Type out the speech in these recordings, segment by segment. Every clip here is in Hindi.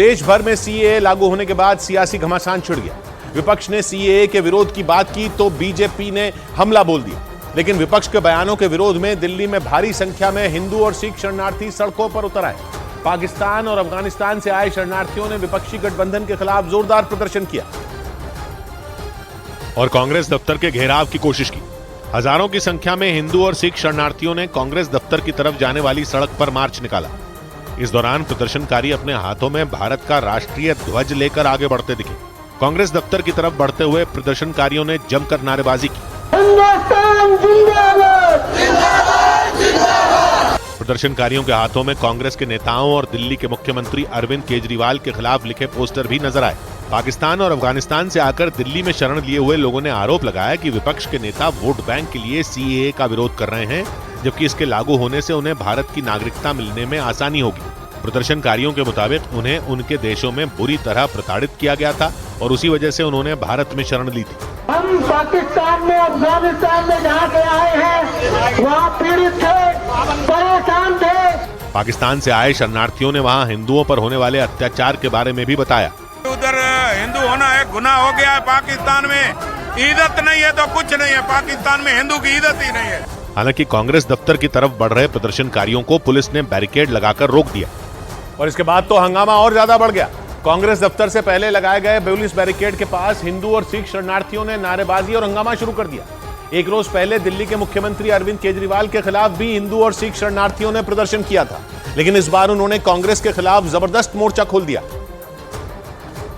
देश भर में सीएए लागू होने के बाद सियासी घमासान छिड़ गया। विपक्ष ने सीएए के विरोध की बात की तो बीजेपी ने हमला बोल दिया। लेकिन विपक्ष के बयानों के विरोध में दिल्ली में भारी संख्या में हिंदू और सिख शरणार्थी सड़कों पर उतर आए। पाकिस्तान और अफगानिस्तान से आए शरणार्थियों ने विपक्षी गठबंधन के खिलाफ जोरदार प्रदर्शन किया और कांग्रेस दफ्तर के घेराव की कोशिश की। हजारों की संख्या में हिंदू और सिख शरणार्थियों ने कांग्रेस दफ्तर की तरफ जाने वाली सड़क पर मार्च निकाला। इस दौरान प्रदर्शनकारी अपने हाथों में भारत का राष्ट्रीय ध्वज लेकर आगे बढ़ते दिखे। कांग्रेस दफ्तर की तरफ बढ़ते हुए प्रदर्शनकारियों ने जमकर नारेबाजी की। हिंदुस्तान जिंदाबाद, जिंदाबाद, जिंदाबाद। प्रदर्शनकारियों के हाथों में कांग्रेस के नेताओं और दिल्ली के मुख्यमंत्री अरविंद केजरीवाल के खिलाफ लिखे पोस्टर भी नजर आए। पाकिस्तान और अफगानिस्तान से आकर दिल्ली में शरण लिए हुए लोगों ने आरोप लगाया कि विपक्ष के नेता वोट बैंक के लिए सीएए का विरोध कर रहे हैं, जबकि इसके लागू होने से उन्हें भारत की नागरिकता मिलने में आसानी होगी। प्रदर्शनकारियों के मुताबिक उन्हें उनके देशों में बुरी तरह प्रताड़ित किया गया था और उसी वजह से उन्होंने भारत में शरण ली थी। हम पाकिस्तान में, अफगानिस्तान में जहाँ से आए हैं वहाँ पीड़ित थे, परेशान थे। पाकिस्तान से आए शरणार्थियों ने वहाँ हिंदुओं पर होने वाले अत्याचार के बारे में भी बताया। उधर हिंदू होना एक गुनाह हो गया है। पाकिस्तान में इज्जत नहीं है तो कुछ नहीं है। पाकिस्तान में हिंदू की इज्जत ही नहीं है। हालांकि कांग्रेस दफ्तर की तरफ बढ़ रहे प्रदर्शनकारियों को पुलिस ने बैरिकेड लगाकर रोक दिया और इसके बाद तो हंगामा और ज्यादा बढ़ गया। कांग्रेस दफ्तर से पहले लगाए गए पुलिस बैरिकेड के पास हिंदू और सिख शरणार्थियों ने नारेबाजी और हंगामा शुरू कर दिया। एक रोज पहले दिल्ली के मुख्यमंत्री अरविंद केजरीवाल के खिलाफ भी हिंदू और सिख शरणार्थियों ने प्रदर्शन किया था, लेकिन इस बार उन्होंने कांग्रेस के खिलाफ जबरदस्त मोर्चा खोल दिया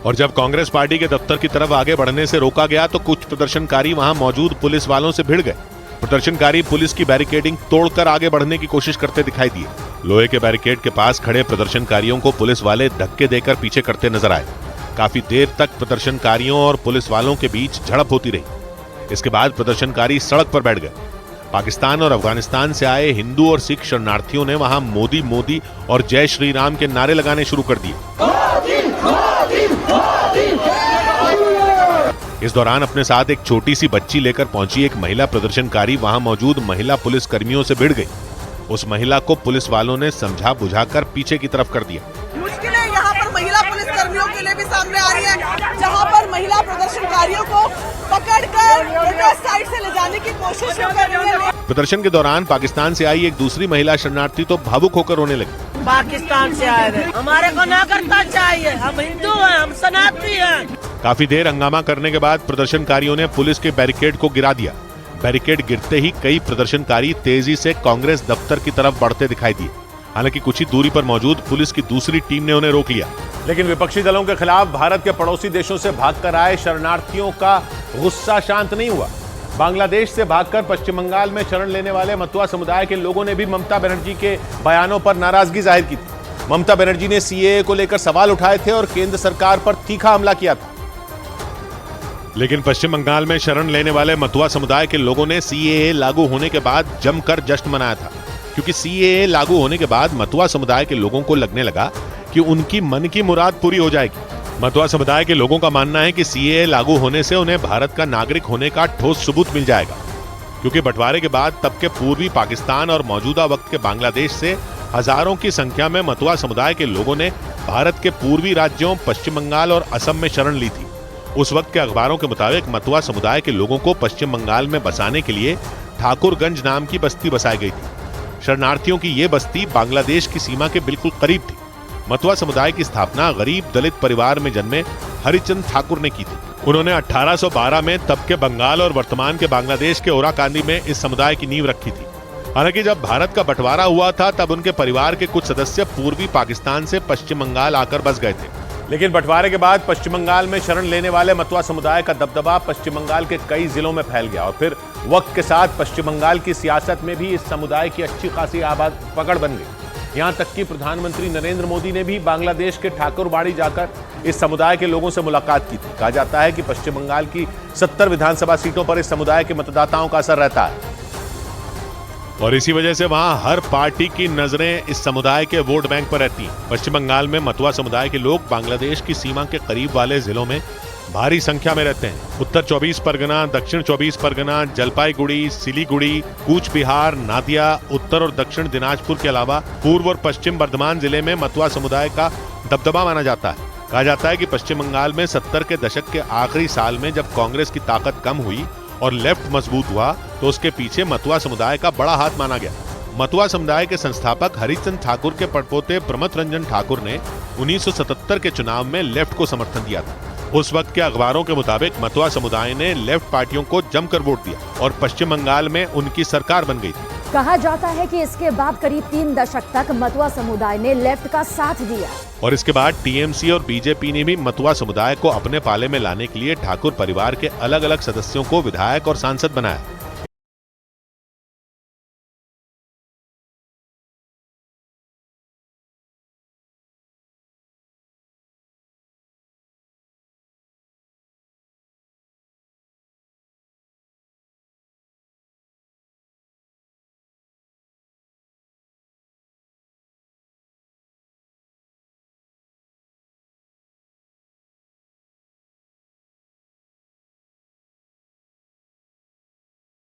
और जब कांग्रेस पार्टी के दफ्तर की तरफ आगे बढ़ने से रोका गया तो कुछ प्रदर्शनकारी वहां मौजूद पुलिस वालों से भिड़ गए। प्रदर्शनकारी पुलिस की बैरिकेडिंग तोड़कर आगे बढ़ने की कोशिश करते दिखाई दिए। लोहे के बैरिकेड के पास खड़े प्रदर्शनकारियों को पुलिस वाले धक्के देकर पीछे करते नजर आए। काफी देर तक प्रदर्शनकारियों और पुलिस वालों के बीच झड़प होती रही। इसके बाद प्रदर्शनकारी सड़क पर बैठ गए। पाकिस्तान और अफगानिस्तान से आए हिंदू और सिख शरणार्थियों ने वहां मोदी मोदी और जय श्री राम के नारे लगाने शुरू कर दिए। इस दौरान अपने साथ एक छोटी सी बच्ची लेकर पहुंची एक महिला प्रदर्शनकारी वहां मौजूद महिला पुलिस कर्मियों से भिड़ गई। उस महिला को पुलिस वालों ने समझा बुझाकर पीछे की तरफ कर दिया। मुश्किलें यहाँ पर महिला पुलिस कर्मियों के लिए भी सामने आ रही है, जहाँ पर महिला प्रदर्शनकारियों को पकड़कर प्रोटेस्ट साइड से ले जाने की कोशिश कर रही है। प्रदर्शन के दौरान पाकिस्तान से आई एक दूसरी महिला शरणार्थी तो भावुक होकर रोने लगी। पाकिस्तान से आए थे, हमारे को नागरिकता चाहिए, हम हिंदू हैं, हम सनातनी हैं। काफी देर हंगामा करने के बाद प्रदर्शनकारियों ने पुलिस के बैरिकेड को गिरा दिया। बैरिकेड गिरते ही कई प्रदर्शनकारी तेजी से कांग्रेस दफ्तर की तरफ बढ़ते दिखाई दिए। हालांकि कुछ ही दूरी पर मौजूद पुलिस की दूसरी टीम ने उन्हें रोक लिया। लेकिन विपक्षी दलों के खिलाफ भारत के पड़ोसी देशों से भागकर आए शरणार्थियों का गुस्सा शांत नहीं हुआ। बांग्लादेश से भागकर पश्चिम बंगाल में शरण लेने वाले मतुआ समुदाय के लोगों ने भी ममता बनर्जी के बयानों पर नाराजगी जाहिर की थी। ममता बनर्जी ने सीएए को लेकर सवाल उठाए थे और केंद्र सरकार पर तीखा हमला किया था। लेकिन पश्चिम बंगाल में शरण लेने वाले मतुआ समुदाय के लोगों ने सीएए लागू होने के बाद जमकर जश्न मनाया था, क्योंकि सीएए लागू होने के बाद मतुआ समुदाय के लोगों को लगने लगा कि उनकी मन की मुराद पूरी हो जाएगी। मतुआ समुदाय के लोगों का मानना है कि सीएए लागू होने से उन्हें भारत का नागरिक होने का ठोस सबूत मिल जाएगा, क्योंकि बंटवारे के बाद तब के पूर्वी पाकिस्तान और मौजूदा वक्त के बांग्लादेश से हजारों की संख्या में मतुआ समुदाय के लोगों ने भारत के पूर्वी राज्यों पश्चिम बंगाल और असम में शरण ली थी। उस वक्त के अखबारों के मुताबिक मतुआ समुदाय के लोगों को पश्चिम बंगाल में बसाने के लिए ठाकुरगंज नाम की बस्ती बसाई गई थी। शरणार्थियों की ये बस्ती बांग्लादेश की सीमा के बिल्कुल करीब थी। मतुआ समुदाय की स्थापना गरीब दलित परिवार में जन्मे हरिचंद ठाकुर ने की थी। उन्होंने 1812 में तब के बंगाल और वर्तमान के बांग्लादेश के ओराकांदी में इस समुदाय की नींव रखी थी। हालांकि जब भारत का बंटवारा हुआ था तब उनके परिवार के कुछ सदस्य पूर्वी पाकिस्तान से पश्चिम बंगाल आकर बस गए थे। लेकिन बंटवारे के बाद पश्चिम बंगाल में शरण लेने वाले मतुआ समुदाय का दबदबा पश्चिम बंगाल के कई जिलों में फैल गया और फिर वक्त के साथ पश्चिम बंगाल की सियासत में भी इस समुदाय की अच्छी खासी पकड़ बन गई। यहां तक कि प्रधानमंत्री नरेंद्र मोदी ने भी बांग्लादेश के ठाकुरबाड़ी जाकर इस समुदाय के लोगों से मुलाकात की थी। कहा जाता है कि पश्चिम बंगाल की 70 विधानसभा सीटों पर इस समुदाय के मतदाताओं का असर रहता है और इसी वजह से वहां हर पार्टी की नजरें इस समुदाय के वोट बैंक पर रहती हैं। पश्चिम बंगाल में मतुआ समुदाय के लोग बांग्लादेश की सीमा के करीब वाले जिलों में भारी संख्या में रहते हैं। उत्तर 24 परगना, दक्षिण 24 परगना, जलपाईगुड़ी, सिलीगुड़ी, कूच बिहार, नादिया, उत्तर और दक्षिण दिनाजपुर के अलावा पूर्व और पश्चिम बर्धमान जिले में मतुआ समुदाय का दबदबा माना जाता है। कहा जाता है कि पश्चिम बंगाल में 70 के दशक के आखिरी साल में जब कांग्रेस की ताकत कम हुई और लेफ्ट मजबूत हुआ तो उसके पीछे मतुआ समुदाय का बड़ा हाथ माना गया। मतुआ समुदाय के संस्थापक हरिचंद ठाकुर के पड़पोते प्रमथ रंजन ठाकुर ने 1977 के चुनाव में लेफ्ट को समर्थन दिया था। उस वक्त के अखबारों के मुताबिक मतुआ समुदाय ने लेफ्ट पार्टियों को जमकर वोट दिया और पश्चिम बंगाल में उनकी सरकार बन गई थी। कहा जाता है कि इसके बाद करीब 3 दशक तक मतुआ समुदाय ने लेफ्ट का साथ दिया और इसके बाद टीएमसी और बीजेपी ने भी मतुआ समुदाय को अपने पाले में लाने के लिए ठाकुर परिवार के अलग अलग सदस्यों को विधायक और सांसद बनाया।